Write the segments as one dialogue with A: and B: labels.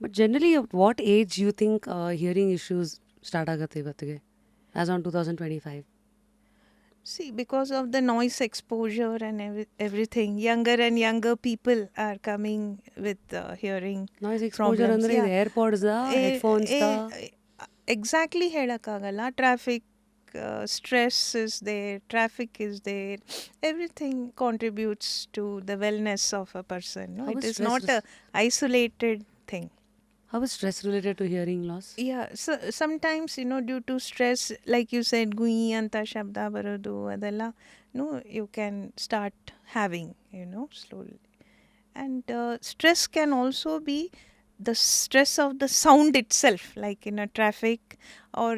A: But generally what age you think hearing issues start ಆಗುತ್ತೆ ಇವತ್ತಿಗೆ as on 2025?
B: See, because of the noise exposure and everything, younger and younger people are coming with hearing
A: noise exposure
B: problems.
A: ಅಂದರೆ ಇದು ಏರ್ಪಾಡ್ಸ್ದ ಹೆಡ್ಫೋನ್ಸ್ದ?
B: Exactly ಹೇಳೋಕ್ಕಾಗಲ್ಲ. Traffic stress is there, traffic is there, everything contributes to the wellness of a person. No?
A: How
B: It
A: is
B: is
A: stress
B: not a isolated thing.
A: How is stress related to hearing loss?
B: Yeah, so sometimes, due to stress, like you said, gui anta shabda barodu adella, no, you can start having, slowly. And stress can also be the stress of the sound itself, like in a traffic, or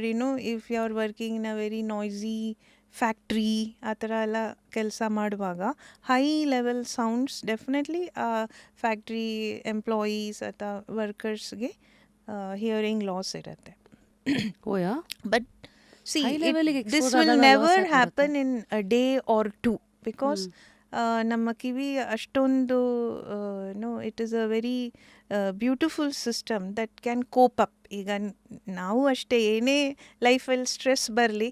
B: if you are working in a very noisy factory ಆ ಥರ ಎಲ್ಲ ಕೆಲಸ ಮಾಡುವಾಗ high level sounds definitely factory employees ಅಥವಾ ವರ್ಕರ್ಸ್ಗೆ hearing loss ಇರುತ್ತೆ.
A: Oh yeah?
B: But see
A: High level ಗೆ
B: this
A: expose
B: will
A: ಆದಾಗ loss
B: ನೆವರ್
A: ಯಾಕ್
B: happen in a day or two, because ನಮ್ಮ ಕಿವಿ ಅಷ್ಟೊಂದು it is a very beautiful system that can cope up. ಈಗ ನಾವು ಅಷ್ಟೇ ಏನೇ ಲೈಫಲ್ಲಿ ಸ್ಟ್ರೆಸ್ ಬರಲಿ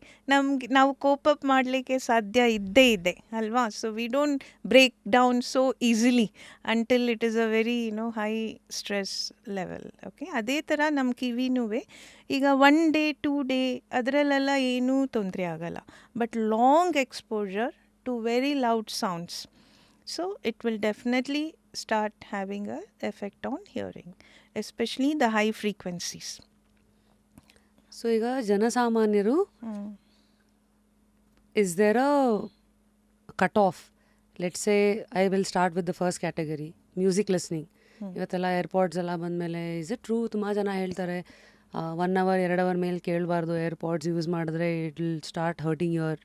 B: ನಾವು ಕೋಪ್ ಅಪ್ ಮಾಡಲಿಕ್ಕೆ ಸಾಧ್ಯ ಇದ್ದೇ ಇದೆ ಅಲ್ವಾ. So we don't break down so easily until it is a very high stress level. Okay, ಅದೇ ಥರ ನಮ್ಮ ಕಿವಿನೂ ಈಗ 1 ಡೇ 2 ಡೇ ಅದರಲ್ಲೆಲ್ಲ ಏನೂ ತೊಂದರೆ ಆಗಲ್ಲ. But long exposure to very loud sounds, so it will definitely start having a effect on hearing, especially the high frequencies.
A: So ಈಗ ಜನಸಾಮಾನ್ಯರು, is there a cut off? Let's say I will start with the first category, music listening. ಇವತ್ತೆಲ್ಲ AirPods ಎಲ್ಲ ಬಂದಮೇಲೆ is it true? ತುಂಬ ಜನ ಹೇಳ್ತಾರೆ 1 hour 2 hour ಮೇಲೆ ಕೇಳಬಾರ್ದು ಏರ್ಪಾಡ್ಸ್ ಯೂಸ್ ಮಾಡಿದ್ರೆ it will start hurting your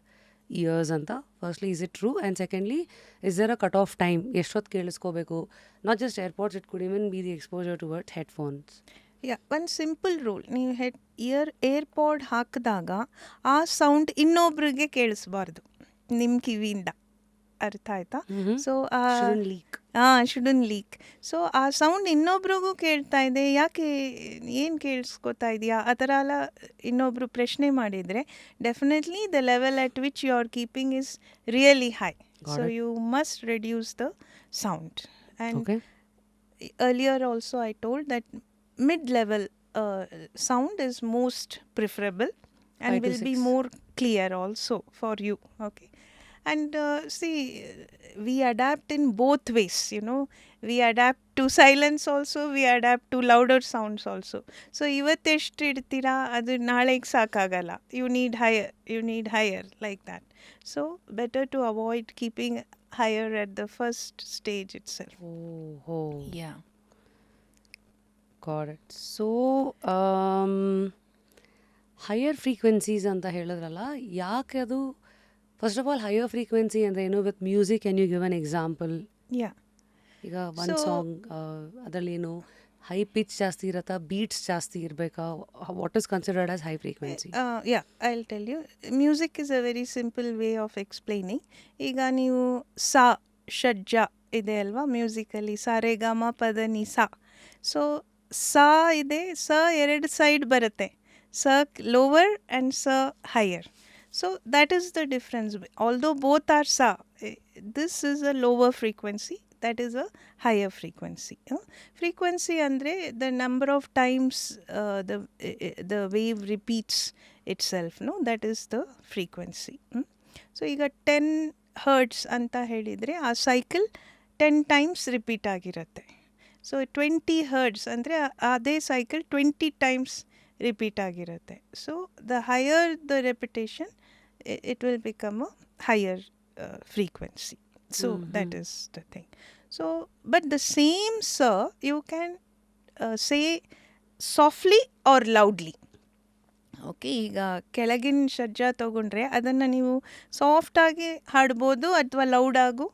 A: ears ಅಂತ. Firstly is it true? And secondly, is there a cut off time? ಎಷ್ಟೊತ್ತು ಕೇಳಿಸ್ಕೋಬೇಕು? Not just AirPods, it could even be the exposure towards headphones.
B: Yeah, ಒಂದು simple rule, ನೀವು ಏರ್ಪಾಡ್ ಹಾಕಿದಾಗ ಆ sound ಇನ್ನೊಬ್ರಿಗೆ ಕೇಳಿಸ್ಬಾರ್ದು ನಿಮ್ಮ ಕಿವಿಯಿಂದ. ಅರ್ಥ ಆಯ್ತಾ? So shouldn't leak. ಸೊ ಆ ಸೌಂಡ್ ಇನ್ನೊಬ್ರಿಗೂ ಕೇಳ್ತಾ ಇದೆ, ಯಾಕೆ ಏನು ಕೇಳಿಸ್ಕೊತಾ ಇದೆಯಾ ಆ ಥರ ಎಲ್ಲ ಇನ್ನೊಬ್ರು ಪ್ರಶ್ನೆ ಮಾಡಿದರೆ definitely the level at which you are keeping is really high. So you must reduce the sound. And earlier also I told that mid-level sound is most preferable and will be more clear also for you. Okay. And see, we adapt in both ways, we adapt to silence also, we adapt to louder sounds also. So ಇವತ್ತೆಷ್ಟು ಇಡ್ತೀರಾ ಅದು ನಾಳೆಗೆ ಸಾಕಾಗಲ್ಲ. you need higher like that. So better to avoid keeping higher at the first stage itself. Yeah,
A: got it. So higher frequencies ಅಂತ ಹೇಳಿದ್ರಲ್ಲ, ಯಾಕೆ ಅದು? First of all higher frequency ಅಂದರೆ ಏನು? With music can you give an example? ಈಗ ಒಂದು song ಅದರಲ್ಲೇನು high pitch ಜಾಸ್ತಿ ಇರತ್ತಾ, ಬೀಟ್ಸ್ ಜಾಸ್ತಿ ಇರಬೇಕಾ? What is considered as high frequency?
B: I'll tell you. Music is a very simple way of explaining. ಈಗ ನೀವು ಸಾ ಷಡ್ಜ ಇದೆ ಅಲ್ವಾ ಮ್ಯೂಸಿಕಲ್ಲಿ, ಸ ರೇ ಗ ಮ ಪದ ನಿ ಸಾ. ಸೊ ಸಾ ಇದೆ, ಸ 2 ಸೈಡ್ ಬರುತ್ತೆ, ಸ ಲೋವರ್ ಆ್ಯಂಡ್ ಸ higher. So that is the difference. Although both are sa, this is a lower frequency, that is a higher frequency. Frequency andre the number of times the wave repeats itself, no, that is the frequency. So ಈಗ 10 hertz ಅಂತ ಹೇಳಿದರೆ ಆ cycle 10 times repeat ಆಗಿರುತ್ತೆ. So 20 hertz ಅಂದರೆ ಅದೇ cycle 20 times repeat ಆಗಿರುತ್ತೆ. So the higher the repetition, it will become a higher frequency. So that is the thing. So but the same sir you can say softly or loudly. Okay, ಈಗ ಕೆಳಗಿನ ಷಡ್ಜ ತಗೊಂಡ್ರೆ ಅದನ್ನು ನೀವು ಸಾಫ್ಟಾಗಿ ಹಾಡ್ಬೋದು ಅಥವಾ ಲೌಡಾಗೂ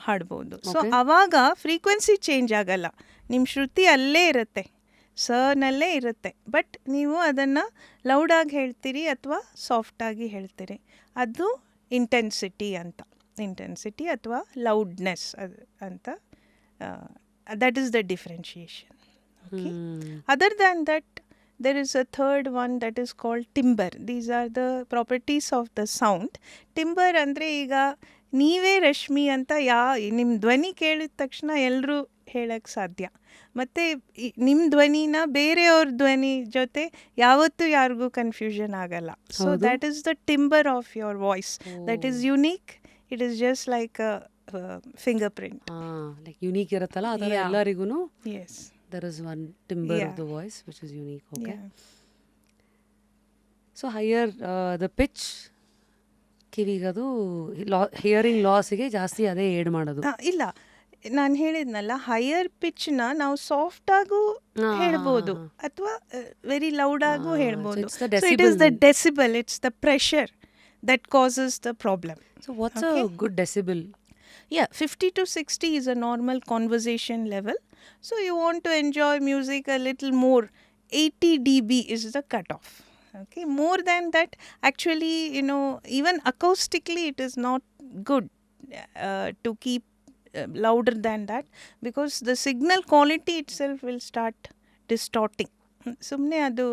B: ಹಾಡ್ಬೋದು. So ಆವಾಗ frequency change ಆಗಲ್ಲ, ನಿಮ್ಮ ಶ್ರುತಿ ಅಲ್ಲೇ ಇರುತ್ತೆ, ಸನಲ್ಲೇ ಇರುತ್ತೆ. ಬಟ್ ನೀವು ಅದನ್ನು ಲೌಡಾಗಿ ಹೇಳ್ತೀರಿ ಅಥವಾ ಸಾಫ್ಟಾಗಿ ಹೇಳ್ತೀರಿ, ಅದು ಇಂಟೆನ್ಸಿಟಿ ಅಥವಾ ಲೌಡ್ನೆಸ್ ಅಂತ. That is the differentiation. Okay.
A: Hmm.
B: Other than that, there is a third one that is called timbre. These are the properties of the sound. Timbre ಅಂದರೆ ಈಗ ನೀವೇ ರಶ್ಮಿ ಅಂತ ನಿಮ್ಮ ಧ್ವನಿ ಕೇಳಿದ ತಕ್ಷಣ ಎಲ್ಲರೂ ಹೇಳಕ್ಕೆ ಸಾಧ್ಯ. ಮತ್ತು ನಿಮ್ಮ ಧ್ವನಿನ ಬೇರೆಯವ್ರ ಧ್ವನಿ ಜೊತೆ ಯಾವತ್ತೂ ಯಾರಿಗೂ ಕನ್ಫ್ಯೂಷನ್ ಆಗಲ್ಲ. ಸೊ
A: ಹೌದು.
B: That is the timber of your voice. That is unique. It is just like a finger print.
A: Like unique ಇರುತ್ತಲ್ಲ ಆ ಥರ
B: Yeah.
A: ಎಲ್ಲರಿಗೂ
B: S.
A: there is one timbre
B: Yeah.
A: of the voice which is unique. Okay.
B: Yeah.
A: So higher the pitch ಕಿವಿಗದು hearing ಲಾಸಿಗೆ ಜಾಸ್ತಿ ಅದೇ aid ಮಾಡೋದು.
B: ಇಲ್ಲ, ನಾನು ಹೇಳಿದ್ನಲ್ಲ, ಹೈಯರ್ ಪಿಚ್ನ ನಾವು ಸಾಫ್ಟಾಗೂ ಹೇಳ್ಬೋದು ಅಥವಾ ವೆರಿ ಲೌಡಾಗೂ ಹೇಳ್ಬೋದು.
A: it's the
B: so it is the
A: decibel.
B: Decibel, it's the pressure that causes the problem.
A: So what's a good decibel?
B: Yeah, 50 to 60 is a normal conversation level. So you want to enjoy music a little more, 80 dB is the cutoff. Okay, more than that, actually, even acoustically, it is not good to keep louder than that, because the signal quality itself will start distorting. ಸುಮ್ಮನೆ ಅದು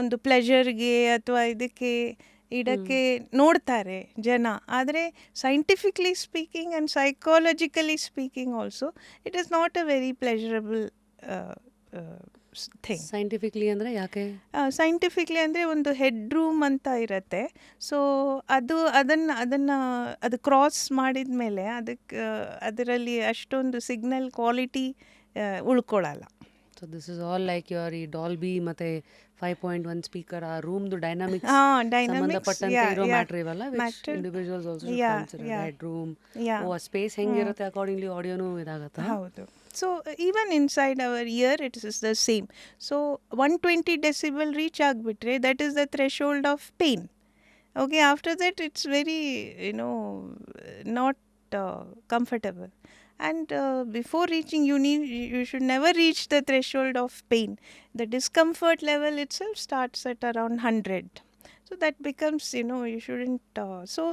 B: ಒಂದು ಪ್ಲೆಷರ್ಗೆ ಅಥವಾ ಇದಕ್ಕೆ ಇಡಕ್ಕೆ ನೋಡ್ತಾರೆ ಜನ. ಆದರೆ scientifically speaking and psychologically speaking also it is not a very pleasurable thing.
A: Scientifically ಅಂದರೆ ಯಾಕೆ?
B: ಸೈಂಟಿಫಿಕ್ಲಿ ಅಂದರೆ ಒಂದು ಹೆಡ್ ರೂಮ್ ಅಂತ ಇರುತ್ತೆ. ಸೊ ಅದು ಕ್ರಾಸ್ ಮಾಡಿದ ಮೇಲೆ ಅದರಲ್ಲಿ ಅಷ್ಟೊಂದು ಸಿಗ್ನಲ್ ಕ್ವಾಲಿಟಿ ಉಳ್ಕೊಳ್ಳಲ್ಲ.
A: So this is all like your ಈ ಡಾಲ್ಬಿ ಮತ್ತೆ 5.1 ಸ್ಪೀಕರ್ ಆ ರೂಮ್ದು ಡೈನಾಮಿಕ್ಸ್ ಸಂಬಂಧಪಟ್ಟಂತೆ ಇರೋ ಮ್ಯಾಟ್ರ್ ಇವೆಲ್ಲ which individuals also consider head room space ಹೆಂಗಿರುತ್ತೆ ಅಕಾರ್ಡಿಂಗ್ಲಿ ಆಡಿಯೋನು ಇದಾಗತ್ತಾ?
B: ಹೌದು. So even inside our ear it is the same. So 120 decibel reach ಆಗಿಬಿಟ್ರೆ that is the threshold of pain. Okay, after that it's very not comfortable, and before reaching you should never reach the threshold of pain. The discomfort level itself starts at around 100, so that becomes you shouldn't so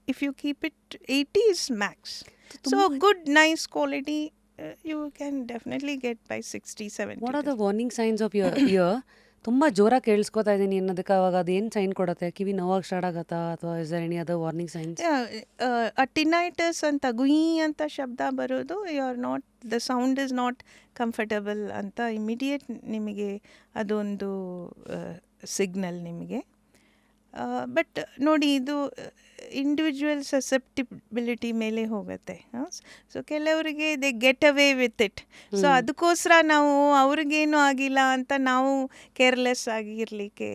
B: if you keep it 80 is max. So good nice quality you can definitely get by 60 70.
A: What are the warning science of your year? ತುಂಬ ಜೋರಾಗಿ ಕೇಳಿಸ್ಕೊತಾ ಇದ್ದೀನಿ ಅನ್ನೋದಕ್ಕೆ ಅವಾಗ ಅದೇನು sign ಕೊಡುತ್ತೆ? ಕಿವಿ ನೋವಾಗಿ start ಆಗತ್ತಾ ಅಥವಾ is there any other warning signs?
B: Tinnitus ಅಂತ ಗುಯಿ ಅಂತ ಶಬ್ದ ಬರೋದು, the sound is not comfortable ಅಂತ ಇಮಿಡಿಯೇಟ್ ನಿಮಗೆ ಅದೊಂದು ಸಿಗ್ನಲ್ ನಿಮಗೆ. ಬಟ್ ನೋಡಿ, ಇದು ಇಂಡಿವಿಜುವಲ್ ಸಸೆಪ್ಟಿಬಿಲಿಟಿ ಮೇಲೆ ಹೋಗುತ್ತೆ. ಸೊ ಕೆಲವರಿಗೆ they get away with it. So ಅದಕ್ಕೋಸ್ಕರ ನಾವು ಅವ್ರಿಗೇನು ಆಗಿಲ್ಲ ಅಂತ ನಾವು ಕೇರ್ಲೆಸ್ ಆಗಿರಲಿಕ್ಕೆ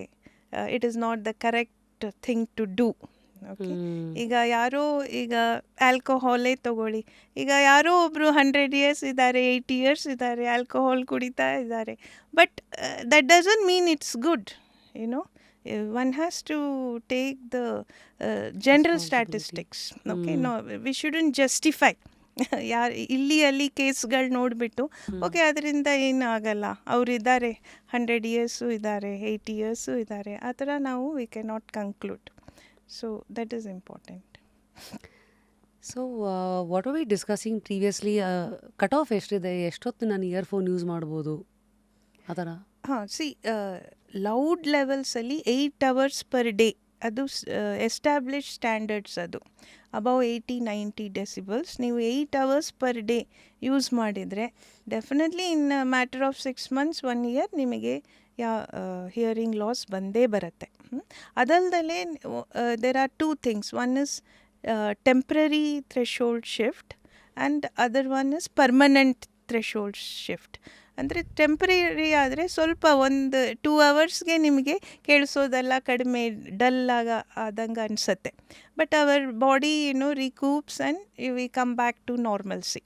B: it is not the correct thing to do. Okay, ಈಗ ಆಲ್ಕೋಹಾಲೇ ತಗೊಳ್ಳಿ. ಈಗ ಯಾರೋ ಒಬ್ಬರು 100 years ಇದ್ದಾರೆ, 80 years ಇದ್ದಾರೆ, ಆಲ್ಕೋಹಾಲ್ ಕುಡಿತಾ ಇದ್ದಾರೆ. But that doesn't mean it's good. One has to take the general statistics. Okay, no, we shouldn't justify. ಇಲ್ಲಿ ಅಲ್ಲಿ ಕೇಸ್ಗಳು ನೋಡಿಬಿಟ್ಟು ಓಕೆ ಅದರಿಂದ ಏನು ಆಗಲ್ಲ, ಅವರಿದ್ದಾರೆ 100 years ಇದ್ದಾರೆ, 80 years ಇದ್ದಾರೆ, ಆ ಥರ ನಾವು we can not conclude. So that is important.
A: So what are we discussing previously? Cut off ಎಷ್ಟಿದೆ, ಎಷ್ಟೊತ್ತು ನಾನು ಇಯರ್ಫೋನ್ ಯೂಸ್ ಮಾಡ್ಬೋದು ಆ ಥರ?
B: ಲೌಡ್ ಲೆವೆಲ್ಸಲ್ಲಿ 8 hours per day ಅದು ಎಸ್ಟಾಬ್ಲಿಷ್ ಸ್ಟ್ಯಾಂಡರ್ಡ್ಸ್. ಅದು ಅಬೌವ್ 80-90 ಡೆಸಿಬಲ್ಸ್ ನೀವು 8 hours per day ಯೂಸ್ ಮಾಡಿದರೆ definitely in matter of 6 months 1 year ನಿಮಗೆ ಹಿಯರಿಂಗ್ ಲಾಸ್ ಬಂದೇ ಬರುತ್ತೆ. ಅದಲ್ಲದೆ there are 2 things. One is temporary threshold shift and other one is permanent threshold shift. ಅಂದರೆ temporary ಆದರೆ ಸ್ವಲ್ಪ ಒಂದು 2 hours ನಿಮಗೆ ಕೇಳಿಸೋದೆಲ್ಲ ಕಡಿಮೆ ಡಲ್ ಆದಂಗೆ ಅನಿಸುತ್ತೆ. But our body recoups and we come back to normalcy.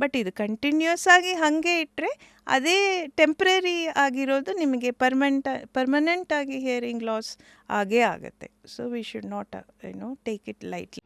B: But ಇದು ಕಂಟಿನ್ಯೂಸ್ ಆಗಿ ಹಾಗೆ ಇಟ್ಟರೆ ಅದೇ ಟೆಂಪ್ರರಿ ಆಗಿರೋದು ನಿಮಗೆ ಪರ್ಮನೆಂಟ್ ಆಗಿ ಹಿಯರಿಂಗ್ ಲಾಸ್ ಆಗೇ ಆಗುತ್ತೆ. So we should not take it lightly.